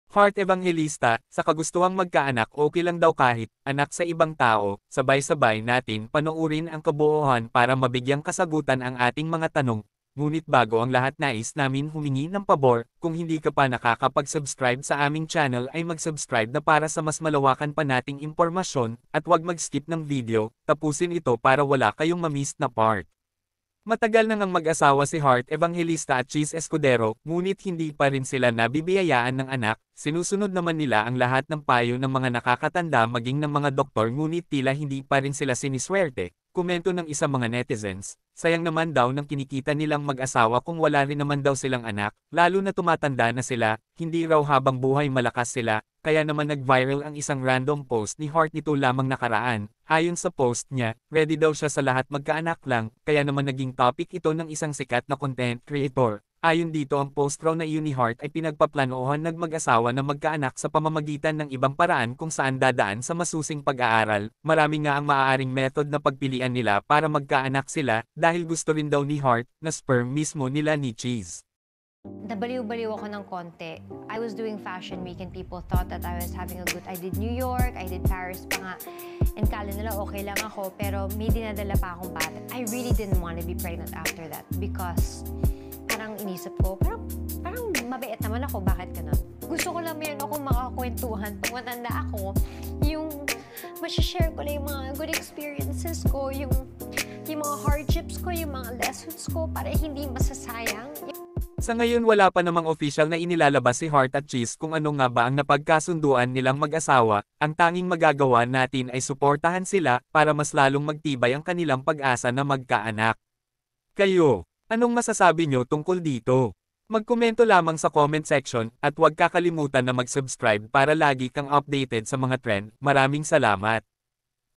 Heart Evangelista, sa kagustuhang magkaanak okay lang daw kahit anak sa ibang tao, sabay-sabay natin panoorin ang kabuuan para mabigyang kasagutan ang ating mga tanong. Ngunit bago ang lahat nais namin humingi ng pabor, kung hindi ka pa nakakapag-subscribe sa aming channel ay mag-subscribe na para sa mas malawakan pa nating impormasyon, at huwag mag-skip ng video, tapusin ito para wala kayong mamiss na part. Matagal na ngang mag-asawa si Heart Evangelista at Cheese Escudero, ngunit hindi pa rin sila nabibiyayaan ng anak. Sinusunod naman nila ang lahat ng payo ng mga nakakatanda maging ng mga doktor, ngunit tila hindi pa rin sila siniswerte. Komento ng isang mga netizens, sayang naman daw ng kinikita nilang mag-asawa kung wala rin naman daw silang anak, lalo na tumatanda na sila, hindi raw habang buhay malakas sila. Kaya naman nag-viral ang isang random post ni Heart nito lamang nakaraan. Ayon sa post niya, ready daw siya sa lahat magkaanak lang, kaya naman naging topic ito ng isang sikat na content creator. Ayon dito, ang post raw na iyon ni Heart ay pinagpaplanohan ng mag-asawa na magkaanak sa pamamagitan ng ibang paraan kung saan dadaan sa masusing pag-aaral. Marami nga ang maaaring method na pagpilian nila para magkaanak sila, dahil gusto rin daw ni Heart na sperm mismo nila ni Cheese. Nabaliw-baliw ako ng konti. I was doing fashion week and people thought that I was having a good... I did New York, I did Paris pa nga. And kala nila okay lang ako, pero may dinadala pa akong bata. I really didn't want to be pregnant after that because parang inisip ko, parang mabait naman ako, bakit ganun? Gusto ko lang meron akong makakwentuhan pag matanda ako, yung share ko lang yung mga good experiences ko, yung mga hardships ko, yung mga lessons ko, para hindi masasayang. Sa ngayon wala pa namang official na inilalabas si Heart at Cheese kung ano nga ba ang napagkasunduan nilang mag-asawa. Ang tanging magagawa natin ay suportahan sila para mas lalong magtibay ang kanilang pag-asa na magkaanak. Kayo, anong masasabi nyo tungkol dito? Magkomento lamang sa comment section at huwag kakalimutan na mag-subscribe para lagi kang updated sa mga trend. Maraming salamat!